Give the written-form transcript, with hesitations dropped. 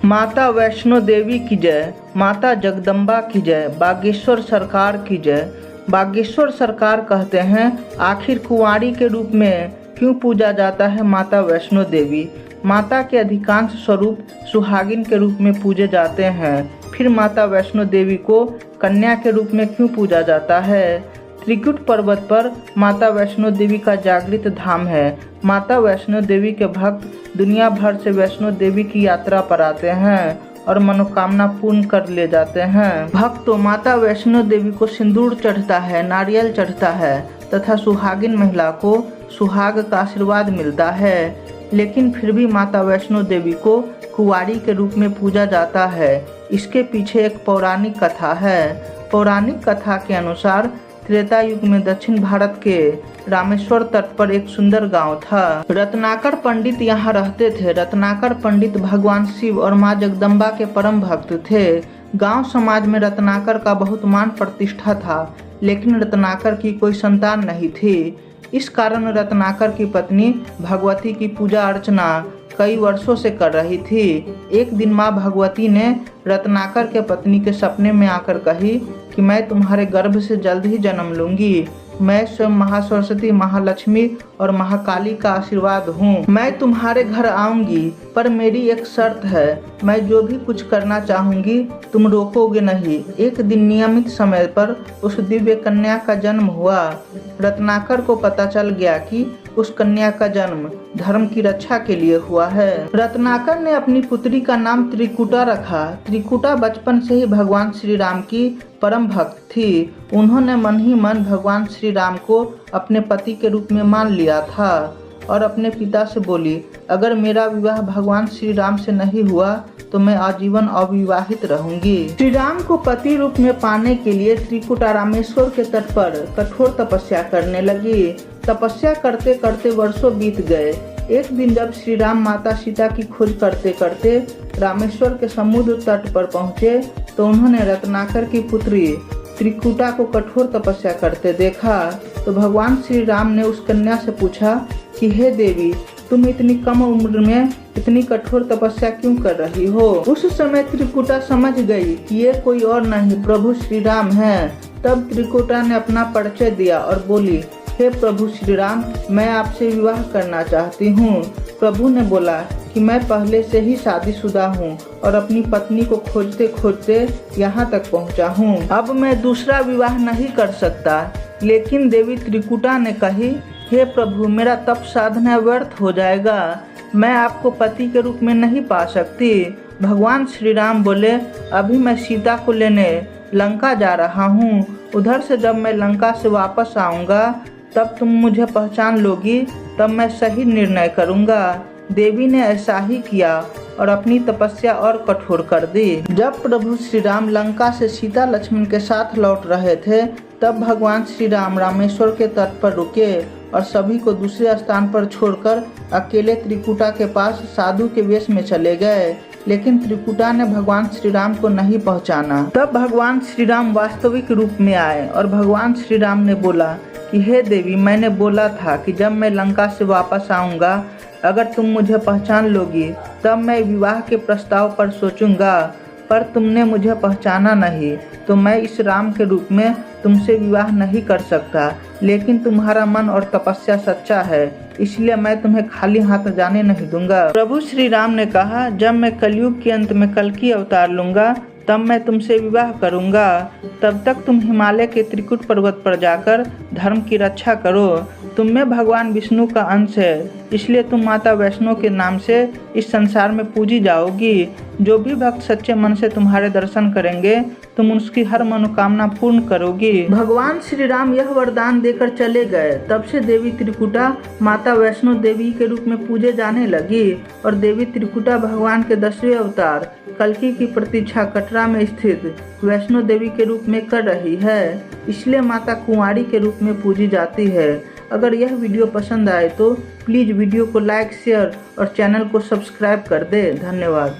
माता वैष्णो देवी की जय, माता जगदम्बा की जय, बागेश्वर सरकार की जय। बागेश्वर सरकार कहते हैं, आखिर कुंवारी के रूप में क्यों पूजा जाता है माता वैष्णो देवी। माता के अधिकांश स्वरूप सुहागिन के रूप में पूजे जाते हैं। फिर माता वैष्णो देवी को कन्या के रूप में क्यों पूजा जाता है। त्रिकुट पर्वत पर माता वैष्णो देवी का जागृत धाम है। माता वैष्णो देवी के भक्त दुनिया भर से वैष्णो देवी की यात्रा पर आते हैं और मनोकामना पूर्ण कर ले जाते हैं। भक्तों, माता वैष्णो देवी को सिंदूर चढ़ता है, नारियल चढ़ता है तथा सुहागिन महिला को सुहाग का आशीर्वाद मिलता है। लेकिन फिर भी माता वैष्णो देवी को कुंवारी के रूप में पूजा जाता है। इसके पीछे एक पौराणिक कथा है। पौराणिक कथा के अनुसार त्रेता युग में दक्षिण भारत के रामेश्वर तट पर एक सुंदर गांव था। रत्नाकर पंडित यहाँ रहते थे। रत्नाकर पंडित भगवान शिव और माँ जगदम्बा के परम भक्त थे। गांव समाज में रत्नाकर का बहुत मान प्रतिष्ठा था, लेकिन रत्नाकर की कोई संतान नहीं थी। इस कारण रत्नाकर की पत्नी भगवती की पूजा अर्चना कई वर्षों से कर रही थी। एक दिन माँ भगवती ने रत्नाकर के पत्नी के सपने में आकर कही कि मैं तुम्हारे गर्भ से जल्द ही जन्म लूंगी। मैं स्वयं महासरस्वती, महालक्ष्मी और महाकाली का आशीर्वाद हूँ। मैं तुम्हारे घर आऊंगी, पर मेरी एक शर्त है। मैं जो भी कुछ करना चाहूंगी तुम रोकोगे नहीं। एक दिन नियमित समय पर उस दिव्य कन्या का जन्म हुआ। रत्नाकर को पता चल गया कि उस कन्या का जन्म धर्म की रक्षा के लिए हुआ है। रत्नाकर ने अपनी पुत्री का नाम त्रिकुटा रखा। त्रिकुटा बचपन से ही भगवान श्री राम की परम भक्त थी। उन्होंने मन ही मन भगवान श्री राम को अपने पति के रूप में मान लिया था और अपने पिता से बोली, अगर मेरा विवाह भगवान श्री राम से नहीं हुआ तो मैं आजीवन अविवाहित रहूंगी। श्री राम को पति रूप में पाने के लिए त्रिकुटा रामेश्वर के तट पर कठोर तपस्या करने लगी। तपस्या करते करते वर्षों बीत गए। एक दिन जब श्री राम माता सीता की खोज करते करते रामेश्वर के समुद्र तट पर पहुँचे तो उन्होंने रत्नाकर की पुत्री त्रिकुटा को कठोर तपस्या करते देखा। तो भगवान श्री राम ने उस कन्या से पूछा कि हे देवी, तुम इतनी कम उम्र में इतनी कठोर तपस्या क्यों कर रही हो। उस समय त्रिकुटा समझ गई कि ये कोई और नहीं प्रभु श्री राम है। तब त्रिकुटा ने अपना परिचय दिया और बोली, हे प्रभु श्री राम, मैं आपसे विवाह करना चाहती हूँ। प्रभु ने बोला कि मैं पहले से ही शादीशुदा हूँ और अपनी पत्नी को खोजते खोजते यहाँ तक पहुँचा हूँ। अब मैं दूसरा विवाह नहीं कर सकता। लेकिन देवी त्रिकुटा ने कही, हे प्रभु, मेरा तप साधना व्यर्थ हो जाएगा। मैं आपको पति के रूप में नहीं पा सकती। भगवान श्री राम बोले, अभी मैं सीता को लेने लंका जा रहा हूँ। उधर से जब मैं लंका से वापस आऊँगा तब तुम मुझे पहचान लोगी, तब मैं सही निर्णय करूँगा। देवी ने ऐसा ही किया और अपनी तपस्या और कठोर कर दी। जब प्रभु श्री राम लंका से सीता लक्ष्मण के साथ लौट रहे थे तब भगवान श्री राम रामेश्वर के तट पर रुके और सभी को दूसरे स्थान पर छोड़कर अकेले त्रिकुटा के पास साधु के वेश में चले गए। लेकिन त्रिकुटा ने भगवान श्री राम को नहीं पहचाना। तब भगवान श्री राम वास्तविक रूप में आए और भगवान श्री राम ने बोला कि हे देवी, मैंने बोला था कि जब मैं लंका से वापस आऊँगा अगर तुम मुझे पहचान लोगी तब मैं विवाह के प्रस्ताव पर सोचूंगा, पर तुमने मुझे पहचाना नहीं तो मैं इस राम के रूप में तुमसे विवाह नहीं कर सकता। लेकिन तुम्हारा मन और तपस्या सच्चा है, इसलिए मैं तुम्हें खाली हाथ जाने नहीं दूंगा। प्रभु श्री राम ने कहा, जब मैं कलयुग के अंत में कल्कि अवतार लूंगा तब मैं तुमसे विवाह करूंगा। तब तक तुम हिमालय के त्रिकुट पर्वत पर जाकर धर्म की रक्षा करो। तुम में भगवान विष्णु का अंश है, इसलिए तुम माता वैष्णो के नाम से इस संसार में पूजी जाओगी। जो भी भक्त सच्चे मन से तुम्हारे दर्शन करेंगे तुम उसकी हर मनोकामना पूर्ण करोगी। भगवान श्री राम यह वरदान देकर चले गए। तब से देवी त्रिकुटा माता वैष्णो देवी के रूप में पूजे जाने लगी और देवी त्रिकुटा भगवान के 10वें अवतार कल्कि की प्रतीक्षा कटरा में स्थित वैष्णो देवी के रूप में कर रही है। इसलिए माता कुंवारी के रूप में पूजी जाती है। अगर यह वीडियो पसंद आए तो प्लीज़ वीडियो को लाइक, शेयर और चैनल को सब्सक्राइब कर दे। धन्यवाद।